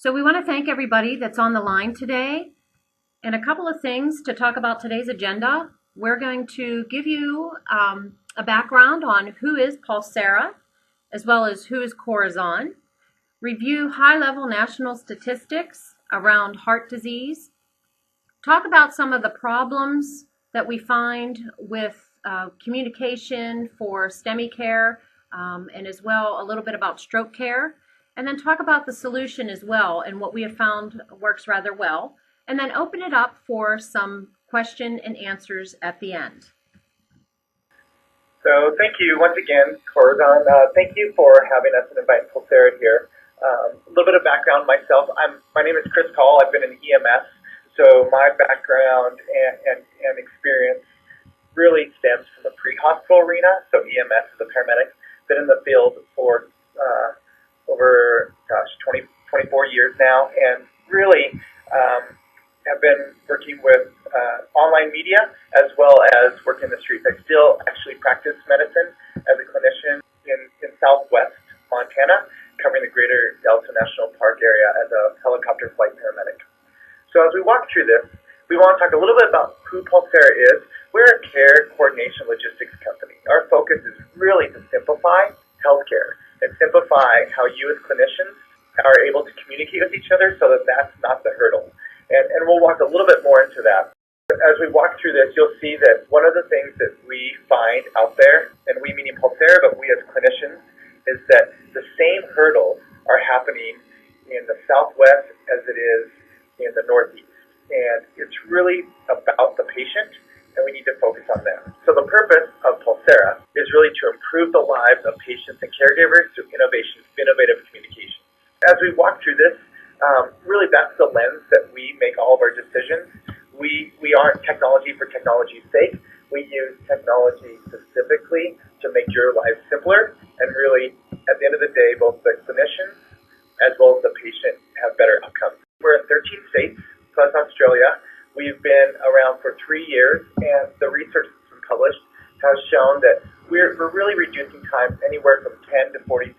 So we want to thank everybody that's on the line today. And a couple of things to talk about today's agenda. We're going to give you a background on who is Pulsara, as well as who is Corazon. Review high-level national statistics around heart disease. Talk about some of the problems that we find with communication for STEMI care, and as well a little bit about stroke care. And then talk about the solution as well and what we have found works rather well. And then open it up for some question and answers at the end. So thank you once again, Corazon. Thank you for having us and inviting Pulsara here. A little bit of background myself. My name is Chris Call. I've been in EMS, so my background and experience really stems from the pre-hospital arena. So EMS is a paramedic. Been in the field for over 24 years now, and really have been working with online media as well as working in the streets. I still actually practice medicine as a clinician in Southwest Montana, covering the greater Delta National Park area as a helicopter flight paramedic. So as we walk through this, we want to talk a little bit about who Pulsara is. We're a care coordination logistics company. Our focus is really to simplify healthcare and simplify how you as clinicians are able to communicate with each other so that that's not the hurdle. And we'll walk a little bit more into that. As we walk through this, you'll see that one of the things that we find out there, and we meaning Pulsara, but we as clinicians, is that the same hurdles are happening in the Southwest as it is in the Northeast. And it's really about the patient, and we need to focus on them. So the purpose of Pulsara is really to improve the lives of patients and caregivers through innovative communication. As we walk through this, really that's the lens that we make all of our decisions. We aren't technology for technology's sake. We use technology specifically to make your life simpler, and really, at the end of the day, both the clinicians as well as the patient have better outcomes. We're in 13 states, plus Australia. We've been around for 3 years, and the research that's been published has shown that we're really reducing time anywhere from 10 to 46%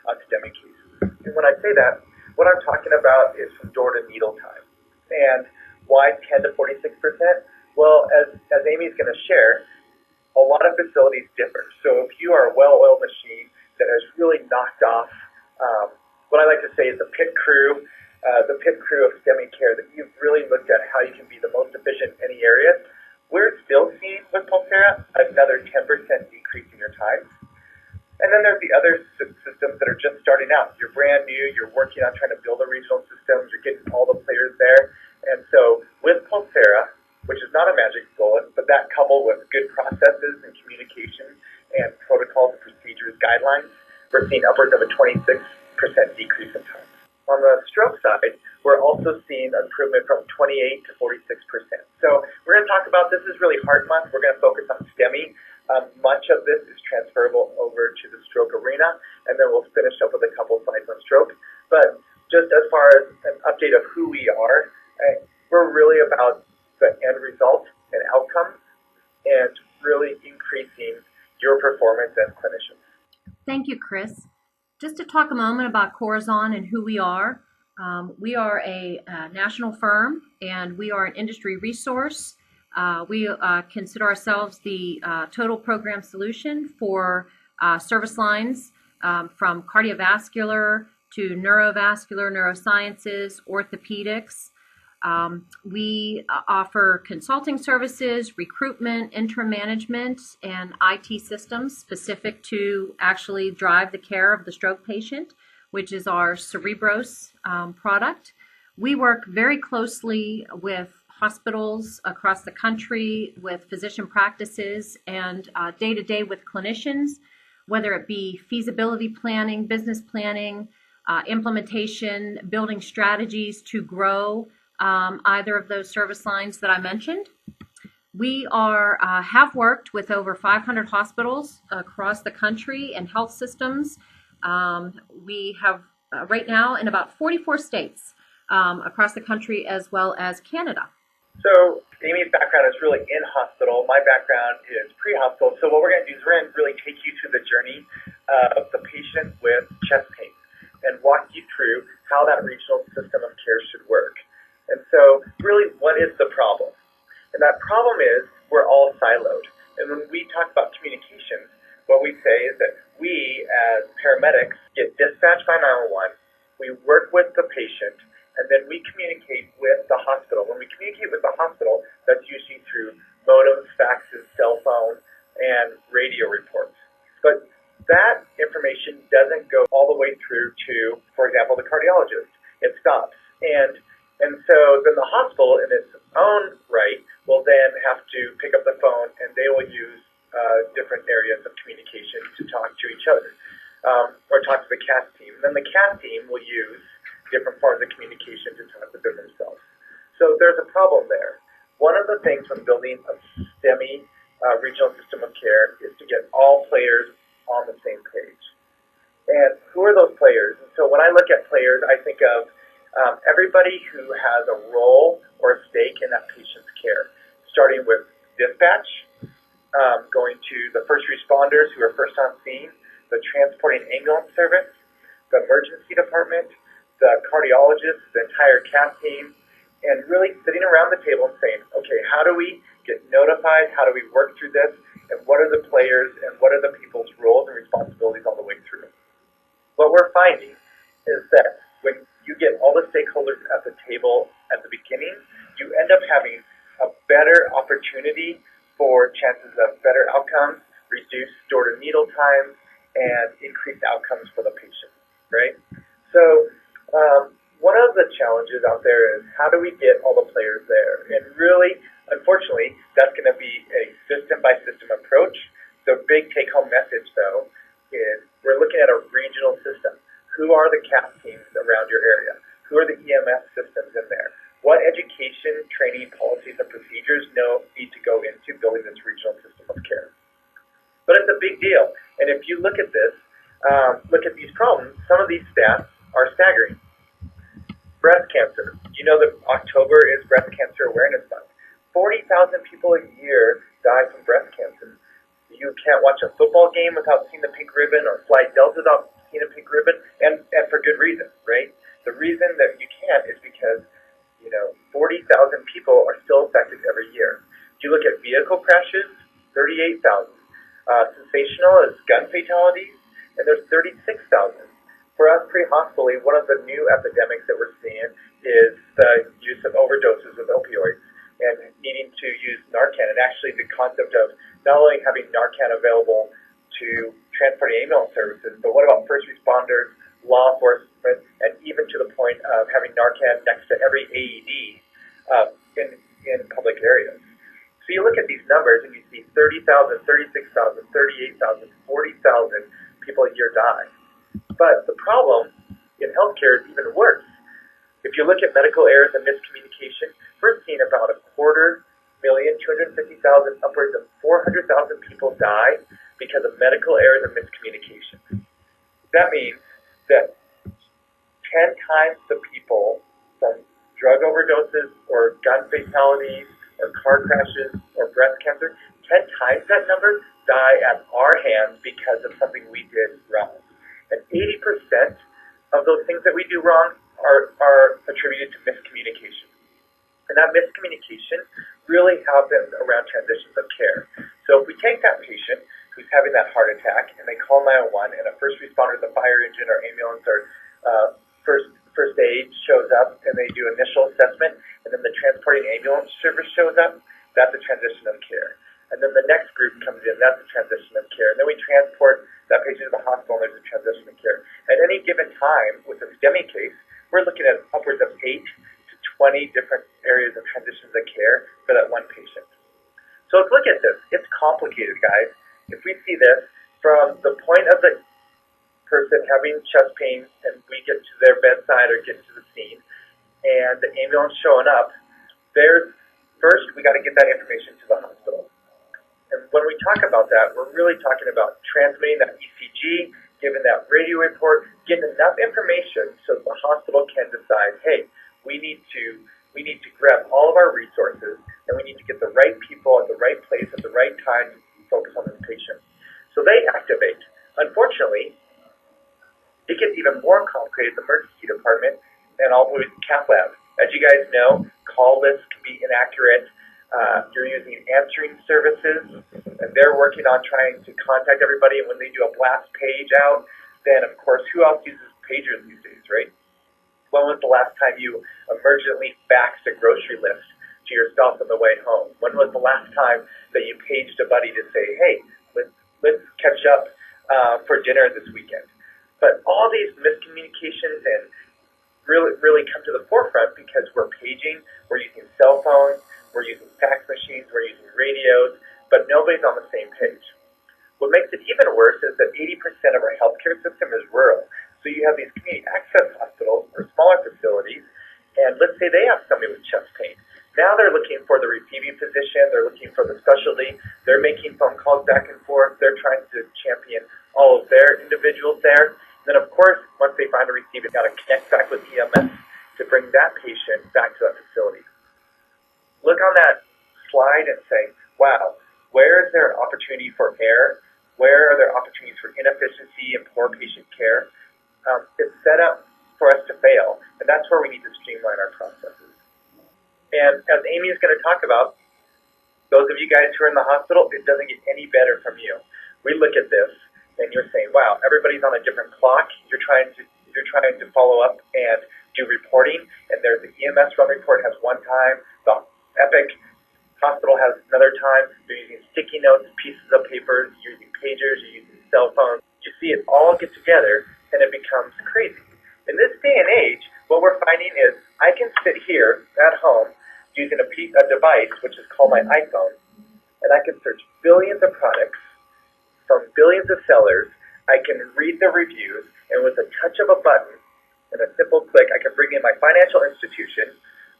on STEMI cases. And when I say that, what I'm talking about is from door to needle time. And why 10 to 46%? Well, as Amy's going to share, a lot of facilities differ. So if you are a well-oiled machine that has really knocked off what I like to say is the pit crew of STEMI care, that you've really looked at how you can be the most efficient in any area, we're still seeing with Pulsara another 10% decrease in your time. And then there's the other systems that are just starting out. You're brand new, you're working on trying to build a regional system, you're getting all the players there. And so with Pulsara, which is not a magic bullet, but that coupled with good processes and communication and protocols and procedures, guidelines, we're seeing upwards of a 26% decrease in time. On the stroke side, we're also seeing improvement from 28 to 46%. So we're going to talk about, this is really Heart Month, we're going to focus on STEMI. Much of this is transferable over to the stroke arena, and then we'll finish up with a couple slides on stroke. But just as far as an update of who we are, we're really about the end result and outcomes and really increasing your performance as clinicians. Thank you, Chris. Just to talk a moment about Corazon and who we are a national firm, and we are an industry resource. We consider ourselves the total program solution for service lines from cardiovascular to neurovascular, neurosciences, orthopedics. We offer consulting services, recruitment, interim management, and IT systems specific to actually drive the care of the stroke patient, which is our Cerebros product. We work very closely with hospitals across the country, with physician practices, and day-to-day with clinicians, whether it be feasibility planning, business planning, implementation, building strategies to grow either of those service lines that I mentioned. We have worked with over 500 hospitals across the country and health systems. We have right now in about 44 states across the country as well as Canada. So Amy's background is really in hospital. My background is pre-hospital. So what we're going to do is we're going to really take you through the journey of the patient with chest pain. and walk you through how that regional system of care should work. And so really, what is the problem? And that problem is we're all siloed. And when we talk about communications, what we say is that we, as paramedics, get dispatched by 911, we work with the patient, and then we communicate with the hospital. When we communicate with the hospital, that's usually through modems, faxes, cell phone, and radio reports. But that information doesn't go all the way through to, for example, the cardiologist. It stops. And so then the hospital, in its own right, will then have to pick up the phone, and they will use different areas of communication to talk to each other, or talk to the CAS team. And then the CAS team will use different forms of communication to talk within themselves. So there's a problem there. One of the things when building a STEMI regional system of care is to get all players on the same page. And who are those players? And so when I look at players, I think of everybody who has a role or a stake in that patient's care, starting with dispatch, going to the first responders who are first on scene, the transporting ambulance service, the emergency department, the cardiologist, the entire CAT team, and really sitting around the table and saying, okay, how do we get notified? How do we work through this? And what are the players and what are the people's roles and responsibilities all the way through? What we're finding is that when you get all the stakeholders at the table at the beginning, you end up having a better opportunity for chances of better outcomes, reduced door-to-needle times, and increased outcomes for the patient, right? So one of the challenges out there is how do we get all the players there? And really, unfortunately, that's going to be a system-by-system approach. The big take-home message, though, is we're looking at a regional system. Who are the CAP teams around your area? Who are the EMS systems in there? What education, training, policies, and procedures need to go into building this regional system of care? But it's a big deal. And if you look at this, look at these problems, some of these stats are staggering. Breast cancer. You know that October is Breast Cancer Awareness Month. 40,000 people a year die from breast cancer. You can't watch a football game without seeing the pink ribbon or fly Delta without seeing a pink ribbon, and for good reason, right? The reason that you can't is because 40,000 people are still affected every year. You look at vehicle crashes, 38,000. Sensational is gun fatalities, and there's 36,000. For us pre-hospitally, one of the new epidemics that we're seeing is the use of overdoses with opioids and needing to use Narcan. And actually the concept of not only having Narcan available to transporting ambulance services, but what about first responders, law enforcement, and even to the point of having Narcan next to every AED in public areas. So you look at these numbers and you see 30,000, 36,000, 38,000, 40,000 people a year die. But the problem in healthcare is even worse. If you look at medical errors and miscommunication, we're seeing about 250,000, upwards of 400,000 people die because of medical errors and miscommunication. That means that 10 times the people from drug overdoses or gun fatalities or car crashes or breast cancer, 10 times that number die at our hands because of something we did wrong. And 80% of those things that we do wrong are attributed to miscommunication. And that miscommunication really happens around transitions of care. So if we take that patient who's having that heart attack and they call 911 and a first responder, the fire engine or ambulance or first aid shows up and they do initial assessment, and then the transporting ambulance service shows up, that's a transition of care. And then the next group comes in, that's a transition of care. And then we transport that patient to the hospital and there's a transition of care. At any given time, with a STEMI case, we're looking at upwards of 8 to 20 different areas of transitions of care for that one patient. So let's look at this. It's complicated, guys. If we see this from the point of the person having chest pain and we get to their bedside or get to the scene and the ambulance showing up, first we got to get that information to the hospital. And when we talk about that, we're really talking about transmitting that ECG, giving that radio report, getting enough information so the hospital can decide, hey, we need to grab all of our resources and we need to get the right people at the right place at the right time to focus on this patient. So they activate. Unfortunately, It gets even more complicated in the emergency department and all the way to the cath lab. As you guys know, call lists can be inaccurate. You're using answering services, and they're working on trying to contact everybody. And when they do a blast page out, then of course, who else uses pagers these days, right? When was the last time you emergently faxed a grocery list to yourself on the way home? When was the last time that you paged a buddy to say, hey, let's catch up for dinner this weekend? But all these miscommunications and really come to the forefront because we're paging, we're using cell phones, we're using fax machines, we're using radios, but nobody's on the same page. What makes it even worse is that 80% of our healthcare system is rural. So you have these community access hospitals or smaller facilities, and let's say they have somebody with chest pain. Now they're looking for the receiving physician, they're looking for the specialty, they're making phone calls back and forth, they're trying to champion all of their individuals there. Then, of course, once they find a receiver, they've got to connect back with EMS to bring that patient back to that facility. Look on that slide and say, wow, where is there opportunity for error? Where are there opportunities for inefficiency and poor patient care? It's set up for us to fail, and that's where we need to streamline our processes. And as Amy is going to talk about, those of you guys who are in the hospital, it doesn't get any better from you. We look at this, and you're saying, wow, everybody's on a different clock. You're trying to follow up and do reporting, and there's the EMS run report has one time, the Epic hospital has another time. You're using sticky notes, pieces of paper, you're using pagers, you're using cell phones. You see it all get together, and it becomes crazy. In this day and age, what we're finding is I can sit here at home using a device, which is called my iPhone, and I can search billions of products from billions of sellers. I can read the reviews, and with a touch of a button and a simple click, I can bring in my financial institution,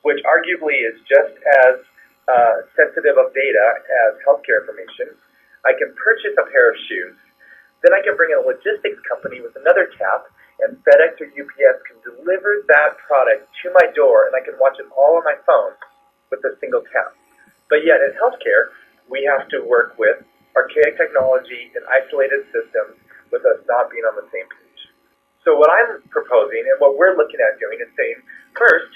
which arguably is just as sensitive of data as healthcare information. I can purchase a pair of shoes. Then I can bring in a logistics company with another tap, and FedEx or UPS can deliver that product to my door, and I can watch it all on my phone with a single tap. But yet in healthcare, we have to work with archaic technology and isolated systems with us not being on the same page. So what I'm proposing and what we're looking at doing is saying, first,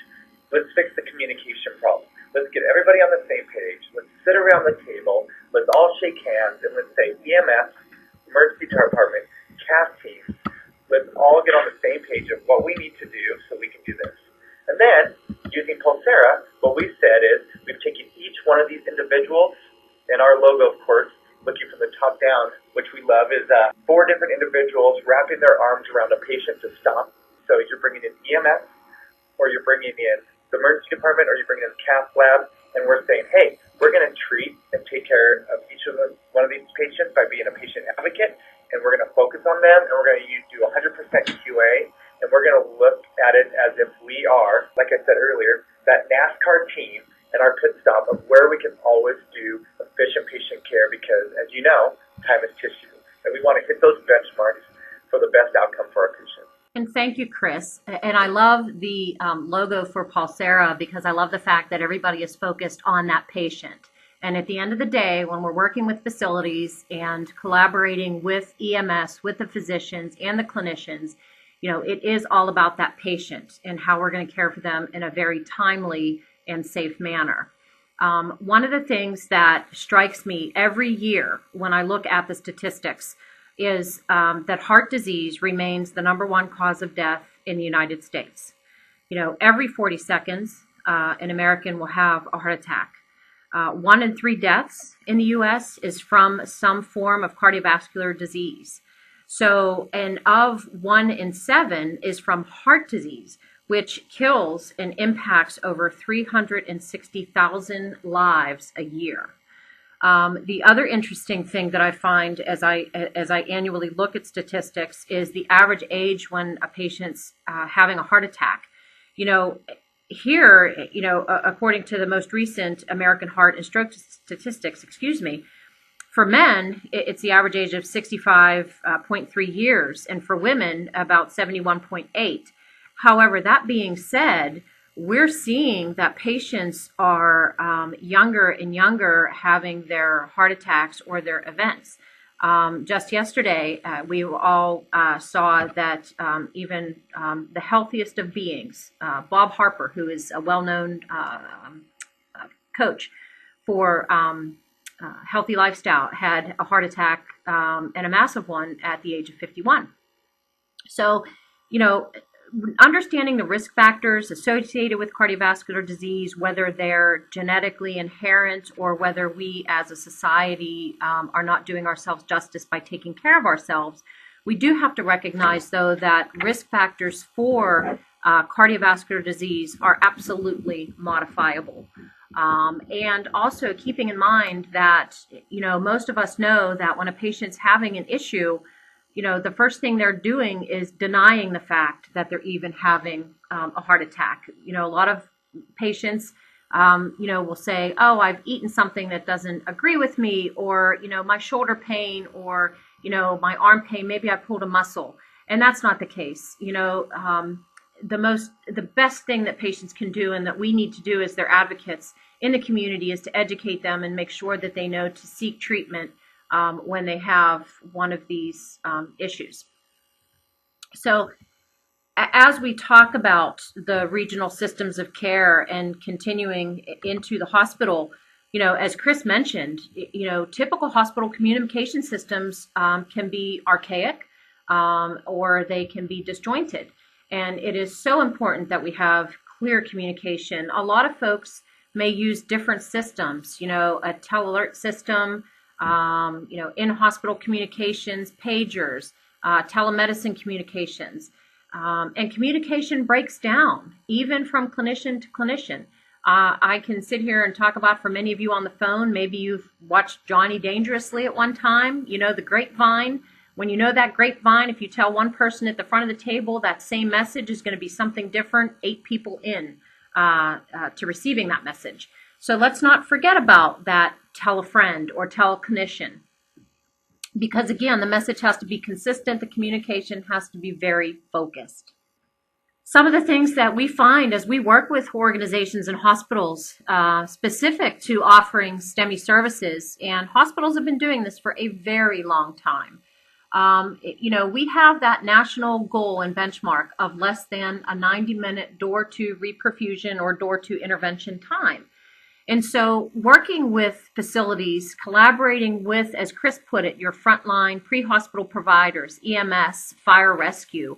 let's fix the communication problem. Let's get everybody on the same page. Let's sit around the table. Let's all shake hands and let's say EMS, emergency department, CAF teams, let's all get on the same page of what we need to do so we can do this. And then, using Pulsara, what we've said is we've taken each one of these individuals, and our logo, of course, looking from the top down, which we love, is 4 different individuals wrapping their arms around a patient to stop. So you're bringing in EMS, or you're bringing in the emergency department, or you're bringing in the cath lab, and we're saying, hey, we're going to treat and take care of each of one of these patients by being a patient advocate, and we're going to focus on them, and we're going to do 100% QA, and we're going to look at it as if we are, like I said earlier, that NASCAR team and our pit stop of where we can always do efficient patient care because, as you know, time is tissue. And we want to hit those benchmarks for the best outcome for our patients. And thank you, Chris. And I love the logo for Pulsara because I love the fact that everybody is focused on that patient. And at the end of the day, when we're working with facilities and collaborating with EMS, with the physicians and the clinicians, it is all about that patient and how we're going to care for them in a very timely and safe manner. One of the things that strikes me every year when I look at the statistics is that heart disease remains the #1 cause of death in the United States. Every 40 seconds, an American will have a heart attack. 1 in 3 deaths in the U.S. is from some form of cardiovascular disease. So, and of 1 in 7 is from heart disease, which kills and impacts over 360,000 lives a year. The other interesting thing that I find as I annually look at statistics is the average age when a patient's having a heart attack. Here, according to the most recent American Heart and Stroke statistics, for men, it's the average age of 65.3 years, and for women, about 71.8. However, that being said, we're seeing that patients are younger and younger having their heart attacks or their events. Just yesterday, we all saw that even the healthiest of beings, Bob Harper, who is a well-known coach for healthy lifestyle, had a heart attack and a massive one at the age of 51. So, understanding the risk factors associated with cardiovascular disease, whether they're genetically inherent or whether we as a society are not doing ourselves justice by taking care of ourselves, we do have to recognize, though, that risk factors for cardiovascular disease are absolutely modifiable. And also keeping in mind that, most of us know that when a patient's having an issue, the first thing they're doing is denying the fact that they're even having a heart attack. A lot of patients, will say, oh, I've eaten something that doesn't agree with me, or, my shoulder pain, or, my arm pain, maybe I pulled a muscle. And that's not the case. The best thing that patients can do and that we need to do as their advocates in the community is to educate them and make sure that they know to seek treatment when they have one of these issues. So as we talk about the regional systems of care and continuing into the hospital, as Chris mentioned, typical hospital communication systems can be archaic or they can be disjointed. And it is so important that we have clear communication. A lot of folks may use different systems, a tele-alert system, in-hospital communications, pagers, telemedicine communications. And communication breaks down, even from clinician to clinician. I can sit here and talk about, for many of you on the phone, maybe you've watched Johnny Dangerously at one time, the grapevine. When you know that grapevine, if you tell one person at the front of the table, that same message is going to be something different 8 people in to receiving that message. So let's not forget about that tell a friend or tell a clinician. Because again, the message has to be consistent, the communication has to be very focused. Some of the things that we find as we work with organizations and hospitals specific to offering STEMI services, and hospitals have been doing this for a very long time. We have that national goal and benchmark of less than a 90-minute door-to reperfusion or door-to intervention time. And so working with facilities, collaborating with, as Chris put it, your frontline pre-hospital providers, EMS, fire rescue,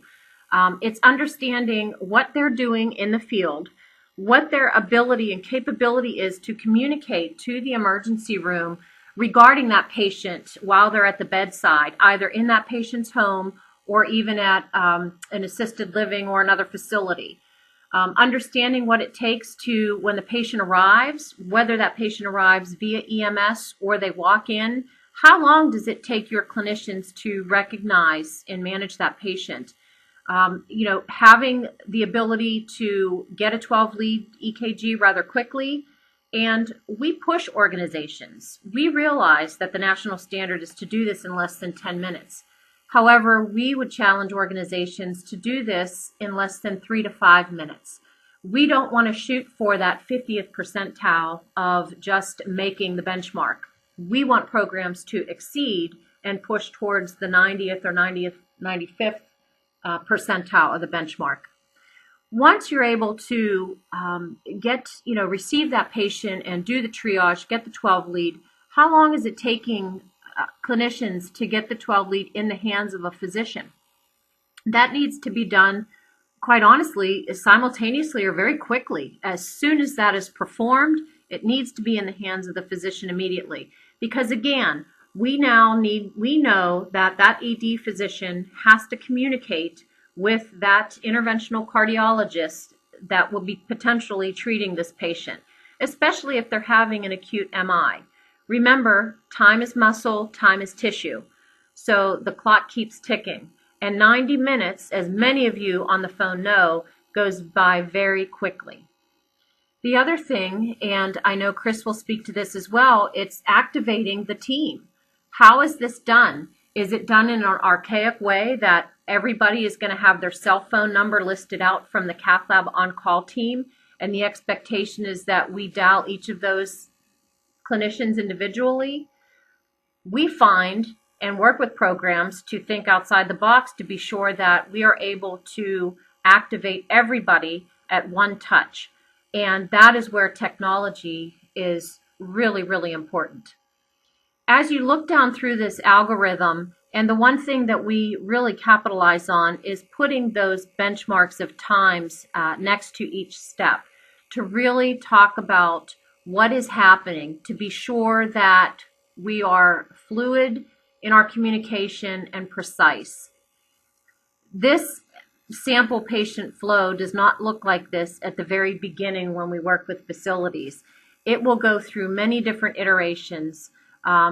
it's understanding what they're doing in the field, what their ability and capability is to communicate to the emergency room regarding that patient while they're at the bedside, either in that patient's home or even at an assisted living or another facility. Understanding what it takes to, when the patient arrives, whether that patient arrives via EMS or they walk in, how long does it take your clinicians to recognize and manage that patient? Having the ability to get a 12-lead EKG rather quickly. And we push organizations. We realize that the national standard is to do this in less than 10 minutes. However, we would challenge organizations to do this in less than 3 to 5 minutes. We don't want to shoot for that 50th percentile of just making the benchmark. We want programs to exceed and push towards the 90th or 95th percentile of the benchmark. Once you're able to receive that patient and do the triage, get the 12 lead, how long is it taking clinicians to get the 12 lead in the hands of a physician? That needs to be done, quite honestly, simultaneously or very quickly. As soon as that is performed, it needs to be in the hands of the physician immediately. Because again, we know that ED physician has to communicate with that interventional cardiologist that will be potentially treating this patient, especially if they're having an acute MI. Remember, time is muscle, time is tissue. So the clock keeps ticking. And 90 minutes, as many of you on the phone know, goes by very quickly. The other thing, and I know Chris will speak to this as well, it's activating the team. How is this done? Is it done in an archaic way that everybody is going to have their cell phone number listed out from the cath lab on-call team, and the expectation is that we dial each of those clinicians individually? We find and work with programs to think outside the box to be sure that we are able to activate everybody at one touch. And that is where technology is really, really important. As you look down through this algorithm, and the one thing that we really capitalize on is putting those benchmarks of times next to each step to really talk about what is happening, to be sure that we are fluid in our communication and precise. This sample patient flow does not look like this at the very beginning when we work with facilities. It will go through many different iterations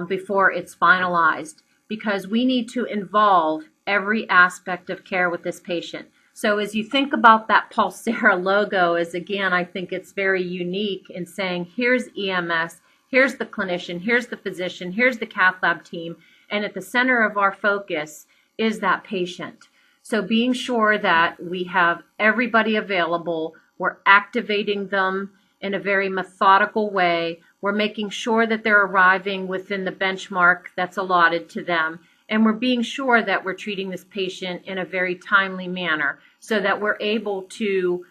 before it's finalized, because we need to involve every aspect of care with this patient. So as you think about that Pulsara logo, as again, I think it's very unique in saying, here's EMS, here's the clinician, here's the physician, here's the cath lab team, and at the center of our focus is that patient. So being sure that we have everybody available, we're activating them in a very methodical way, we're making sure that they're arriving within the benchmark that's allotted to them, and we're being sure that we're treating this patient in a very timely manner so that we're able to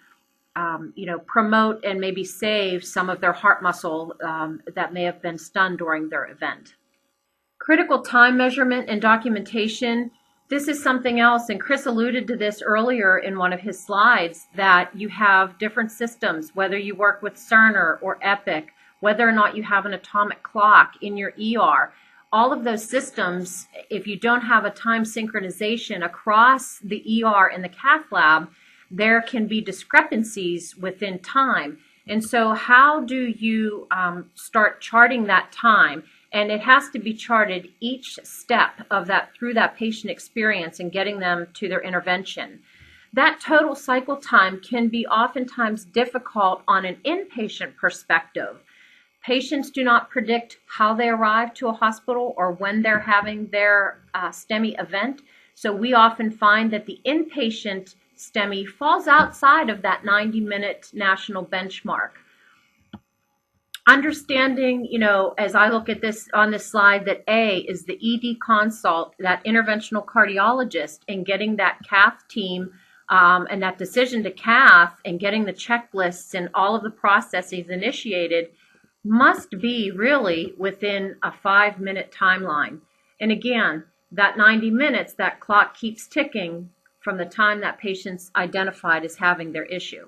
promote and maybe save some of their heart muscle that may have been stunned during their event. Critical time measurement and documentation. This is something else, and Chris alluded to this earlier in one of his slides, that you have different systems, whether you work with Cerner or Epic, whether or not you have an atomic clock in your ER. All of those systems, if you don't have a time synchronization across the ER and the cath lab, there can be discrepancies within time. And so how do you start charting that time? And it has to be charted each step of that through that patient experience and getting them to their intervention. That total cycle time can be oftentimes difficult on an inpatient perspective. Patients do not predict how they arrive to a hospital or when they're having their STEMI event. So we often find that the inpatient STEMI falls outside of that 90-minute national benchmark. Understanding, as I look at this on this slide, that A is the ED consult, that interventional cardiologist, and getting that cath team and that decision to cath and getting the checklists and all of the processes initiated must be really within a 5-minute timeline. And again, that 90 minutes, that clock keeps ticking from the time that patient's identified as having their issue.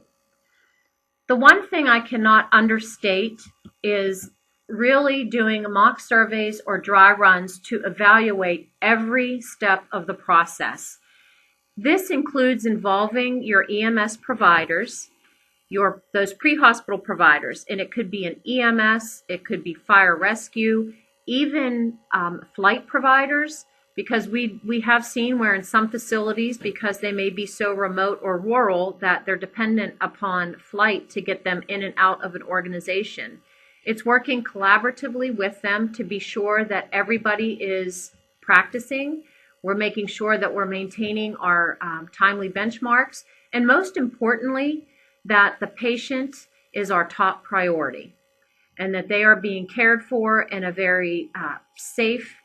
The one thing I cannot understate is really doing mock surveys or dry runs to evaluate every step of the process. This includes involving your EMS providers, those pre-hospital providers, and it could be an EMS, it could be fire rescue, even flight providers, because we have seen where in some facilities, because they may be so remote or rural, that they're dependent upon flight to get them in and out of an organization. It's working collaboratively with them to be sure that everybody is practicing. We're making sure that we're maintaining our timely benchmarks, and most importantly, that the patient is our top priority and that they are being cared for in a very safe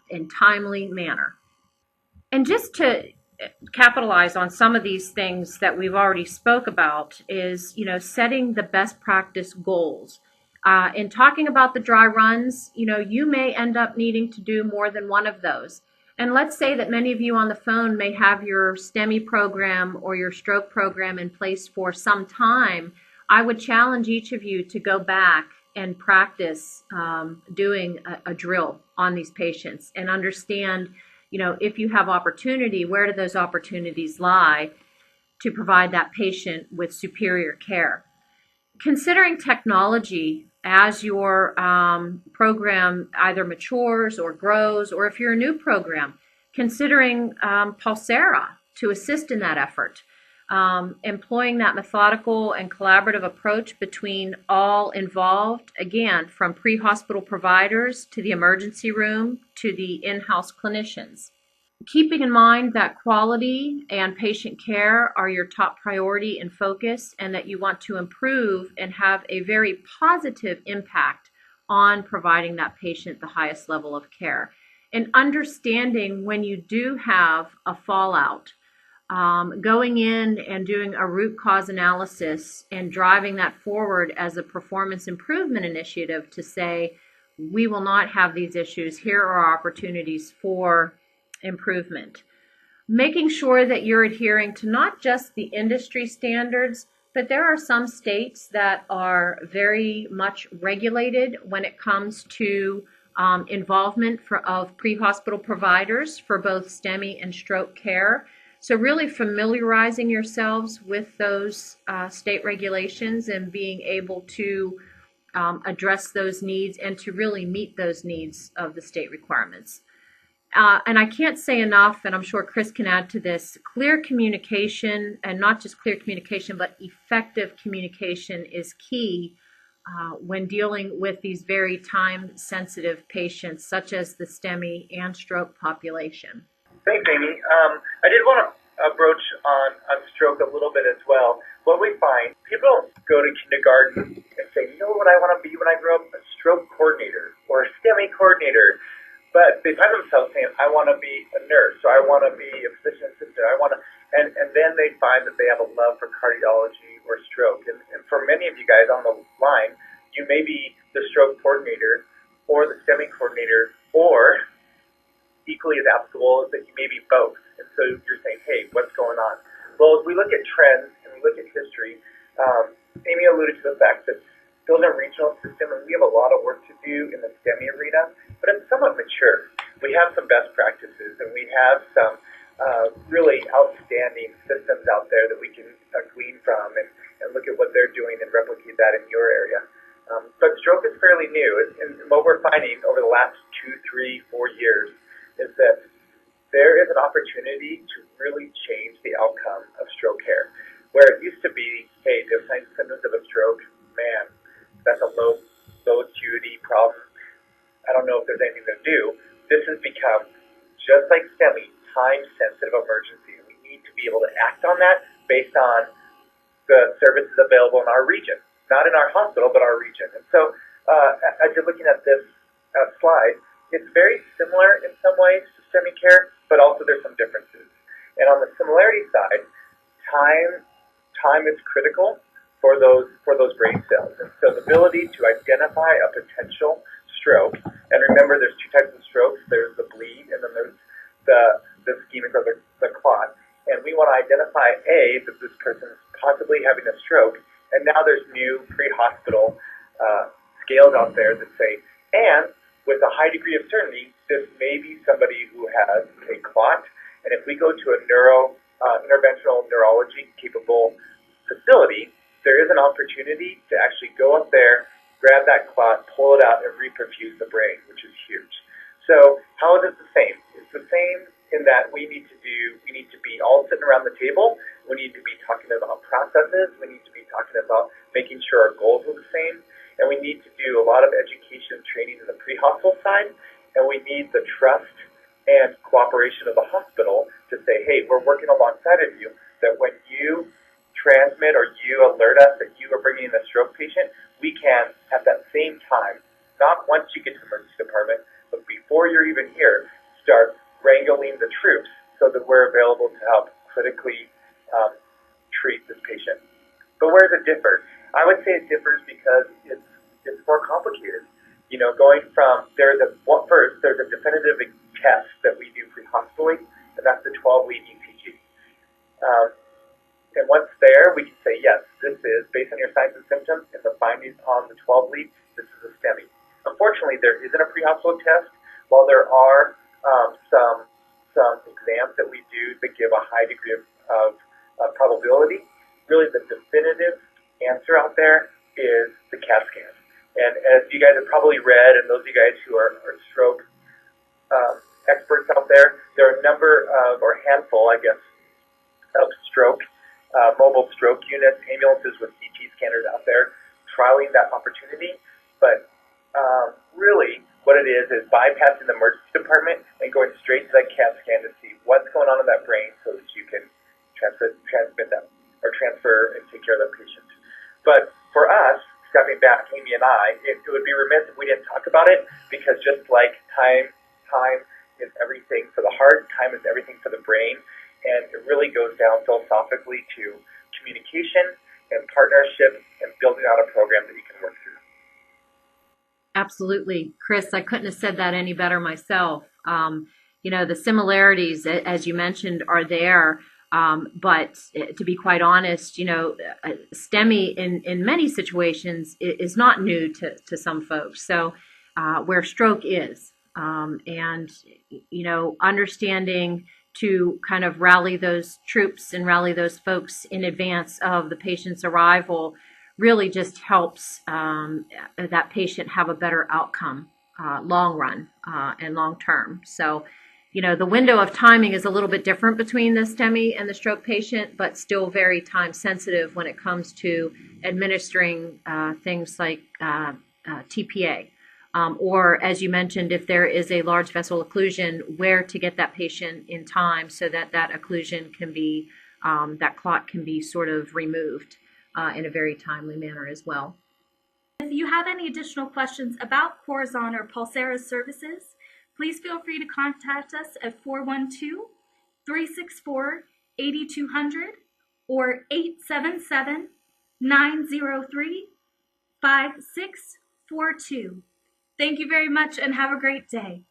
and timely manner. And just to capitalize on some of these things that we've already spoke about is, setting the best practice goals. In talking about the dry runs, you may end up needing to do more than one of those. And let's say that many of you on the phone may have your STEMI program or your stroke program in place for some time. I would challenge each of you to go back and practice doing a drill on these patients and understand, if you have opportunity, where do those opportunities lie to provide that patient with superior care. Considering technology as your program either matures or grows, or if you're a new program, considering Pulsara to assist in that effort. Employing that methodical and collaborative approach between all involved, again, from pre-hospital providers to the emergency room to the in-house clinicians. Keeping in mind that quality and patient care are your top priority and focus, and that you want to improve and have a very positive impact on providing that patient the highest level of care. and understanding when you do have a fallout, going in and doing a root cause analysis and driving that forward as a performance improvement initiative to say, we will not have these issues. Here are opportunities for improvement. Making sure that you're adhering to not just the industry standards, but there are some states that are very much regulated when it comes to involvement of pre-hospital providers for both STEMI and stroke care. So really familiarizing yourselves with those state regulations and being able to address those needs and to really meet those needs of the state requirements. And I can't say enough, and I'm sure Chris can add to this, clear communication, and not just clear communication, but effective communication is key when dealing with these very time-sensitive patients, such as the STEMI and stroke population. Thanks, Amy. I did want to broach on stroke a little bit as well. What we find, people go to kindergarten and say, you know what I want to be when I grow up? A stroke coordinator or a STEMI coordinator. But they find themselves saying, I want to be a nurse, or I want to be a physician assistant, and then they find that they have a love for cardiology or stroke. And for many of you guys on the line, you may be the stroke coordinator or the STEMI coordinator, or equally as applicable is that you may be both. And so you're saying, hey, what's going on? Well, as we look at trends and we look at history, Amy alluded to the fact that still in a regional system, and we have a lot of work to do in the STEMI arena, but it's somewhat mature. We have some best practices, and we have some really outstanding systems out there that we can glean from and look at what they're doing and replicate that in your area. But stroke is fairly new, and what we're finding over the last 2, 3, 4 years is that there is an opportunity to really change the outcome of stroke care. Where it used to be, hey, the signs and symptoms of a stroke, man, that's a low acuity problem. I don't know if there's anything to do. This has become, just like STEMI, time-sensitive emergency. We need to be able to act on that based on the services available in our region. Not in our hospital, but our region. And so, as you're looking at this slide, it's very similar in some ways to STEMI care, but also there's some differences. And on the similarity side, time is critical for those brain cells. And so the ability to identify a potential stroke, and remember there's 2 types of strokes, there's the bleed and then there's the ischemic or the clot. And we want to identify, A, that this person's possibly having a stroke, and now there's new pre-hospital scales out there that say, and with a high degree of certainty, this may be somebody who has a clot, and if we go to a interventional neurology capable facility, there is an opportunity to actually go up there, grab that clot, pull it out, and reperfuse the brain, which is huge. So how is it the same? It's the same in that we need to be all sitting around the table. We need to be talking about processes. We need to be talking about making sure our goals are the same. And we need to do a lot of education training in the pre-hospital side. And we need the trust and cooperation of the hospital to say, hey, we're working alongside of you, that when you transmit or you alert us that you are bringing in a stroke patient, we can, at that same time, not once you get to the emergency department, but before you're even here, start wrangling the troops so that we're available to help critically treat this patient. But where does it differ? I would say it differs because it's more complicated. You know, going from, there's a definitive test that we do pre-hospitally, and that's the 12-lead ECG. And once there, we can say, yes, this is, based on your signs and symptoms and the findings on the 12-lead, this is a STEMI. Unfortunately, there isn't a pre-hospital test. While there are some exams that we do that give a high degree of probability, really the definitive answer out there is the CAT scan. And as you guys have probably read, and those of you guys who are stroke experts out there are a number of, or a handful, I guess, of mobile stroke units, ambulances with CT scanners out there trialing that opportunity. But really, what it is bypassing the emergency department and going straight to that CAT scan to see what's going on in that brain so that you can transmit them or transfer and take care of that patient. But for us, stepping back, Amy and I, it would be remiss if we didn't talk about it, because just like time is everything for the heart, time is everything for the brain, and it really goes down philosophically to communication and partnership and building out a program that you can work through. Absolutely, Chris. I couldn't have said that any better myself. The similarities, as you mentioned, are there. But to be quite honest, STEMI in many situations is not new to some folks. So where stroke is, and understanding to kind of rally those troops and rally those folks in advance of the patient's arrival really just helps that patient have a better outcome, long run and long term. So, the window of timing is a little bit different between the STEMI and the stroke patient, but still very time sensitive when it comes to administering things like TPA. Or, as you mentioned, if there is a large vessel occlusion, where to get that patient in time so that that occlusion can be, that clot can be sort of removed in a very timely manner as well. If you have any additional questions about Corazon or Pulsara's services, please feel free to contact us at 412-364-8200 or 877-903-5642. Thank you very much and have a great day.